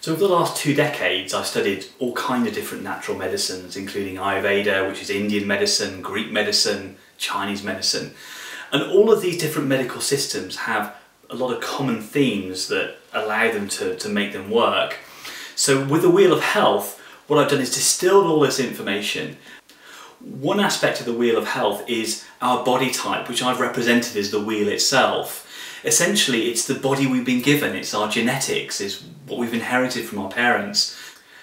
So over the last 2 decades, I've studied all kinds of different natural medicines, including Ayurveda, which is Indian medicine, Greek medicine, Chinese medicine. And all of these different medical systems have a lot of common themes that allow them to make them work. So with the Wheel of Health, what I've done is distilled all this information. One aspect of the Wheel of Health is our body type, which I've represented as the wheel itself. Essentially, it's the body we've been given, it's our genetics, it's what we've inherited from our parents.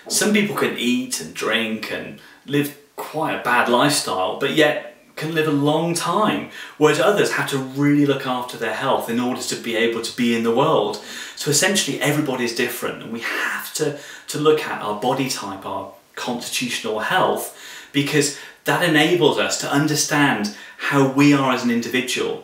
Some people can eat and drink and live quite a bad lifestyle, but yet can live a long time, whereas others have to really look after their health in order to be able to be in the world. So essentially everybody's different, and we have to look at our body type, our constitutional health, because that enables us to understand how we are as an individual.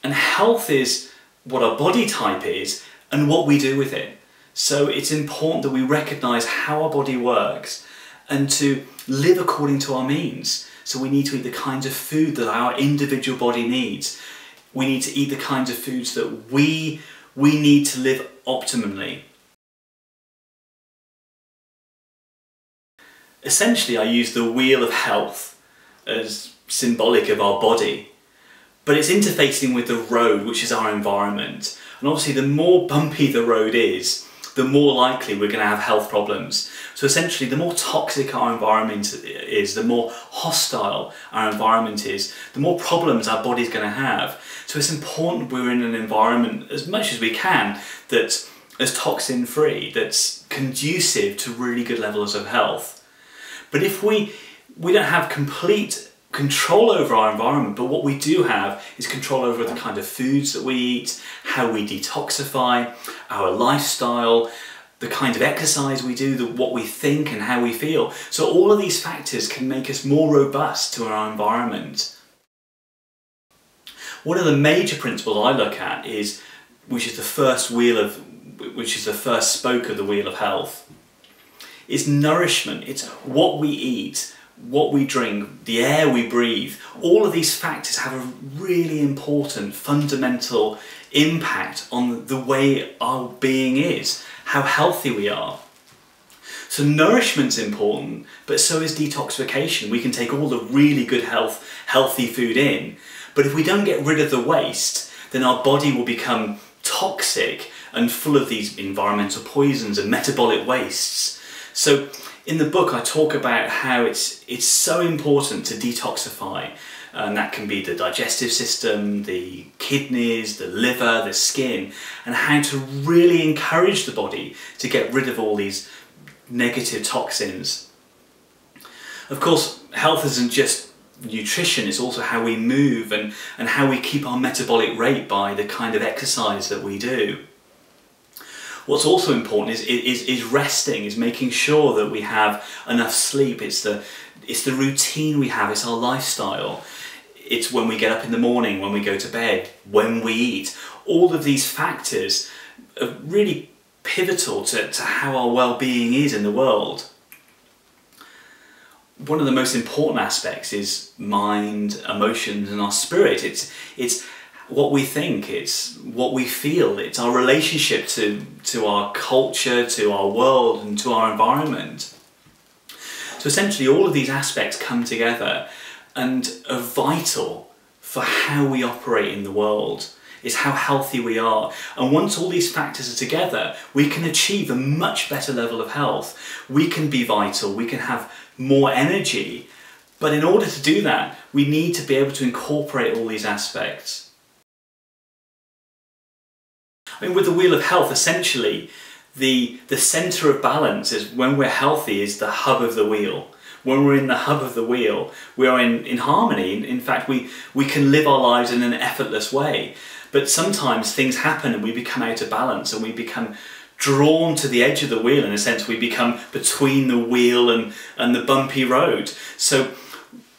And health is what our body type is and what we do with it. So it's important that we recognise how our body works and to live according to our means. So we need to eat the kinds of food that our individual body needs. We need to eat the kinds of foods that we need to live optimally. Essentially, I use the Wheel of Health as symbolic of our body, but it's interfacing with the road, which is our environment. And obviously the more bumpy the road is, the more likely we're going to have health problems. So essentially, the more toxic our environment is, the more hostile our environment is, the more problems our body's going to have. So it's important we're in an environment, as much as we can, that's as toxin free, that's conducive to really good levels of health. But if we don't have complete control over our environment, but what we do have is control over the kind of foods that we eat, how we detoxify, our lifestyle, the kind of exercise we do, what we think and how we feel. So all of these factors can make us more robust to our environment. One of the major principles I look at is, which is the first spoke of the Wheel of Health, is nourishment. It's what we eat, what we drink, the air we breathe. All of these factors have a really important fundamental impact on the way our being is, how healthy we are. So nourishment's important, but so is detoxification. We can take all the really good healthy food in, but if we don't get rid of the waste, then our body will become toxic and full of these environmental poisons and metabolic wastes. So in the book I talk about how it's so important to detoxify, and that can be the digestive system, the kidneys, the liver, the skin, and how to really encourage the body to get rid of all these negative toxins. Of course, health isn't just nutrition, it's also how we move and how we keep our metabolic rate by the kind of exercise that we do. What's also important is resting, is making sure that we have enough sleep. It's the routine we have, it's our lifestyle. It's when we get up in the morning, when we go to bed, when we eat. All of these factors are really pivotal to how our well-being is in the world. One of the most important aspects is mind, emotions and our spirit. It's what we think, it's what we feel, it's our relationship to our culture, to our world and to our environment. So essentially all of these aspects come together and are vital for how we operate in the world. It's how healthy we are. And once all these factors are together, we can achieve a much better level of health. We can be vital, we can have more energy. But in order to do that, we need to be able to incorporate all these aspects. I mean, with the Wheel of Health, essentially, the centre of balance is when we're healthy is the hub of the wheel. When we're in the hub of the wheel, we are in harmony. In fact, we can live our lives in an effortless way. But sometimes things happen and we become out of balance and we become drawn to the edge of the wheel. In a sense, we become between the wheel and the bumpy road. So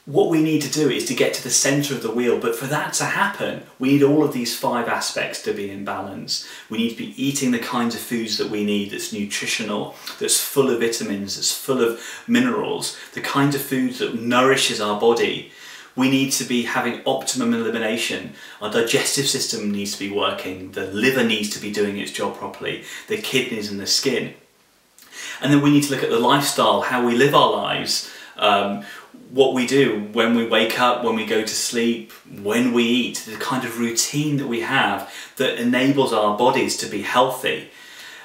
what we need to do is to get to the centre of the wheel, but for that to happen, we need all of these 5 aspects to be in balance. We need to be eating the kinds of foods that we need, that's nutritional, that's full of vitamins, that's full of minerals, the kinds of foods that nourishes our body. We need to be having optimum elimination. Our digestive system needs to be working, the liver needs to be doing its job properly, the kidneys and the skin. And then we need to look at the lifestyle, how we live our lives, what we do when we wake up, when we go to sleep, when we eat, the kind of routine that we have that enables our bodies to be healthy.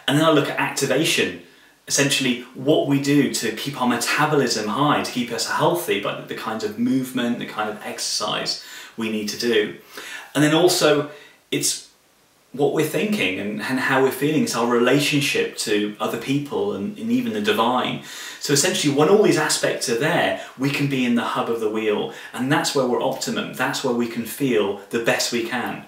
And then I look at activation. Essentially what we do to keep our metabolism high, to keep us healthy, but the kinds of movement, the kind of exercise we need to do. And then also it's what we're thinking and how we're feeling. It's our relationship to other people and even the divine. So essentially when all these aspects are there, we can be in the hub of the wheel, and that's where we're optimum. That's where we can feel the best we can.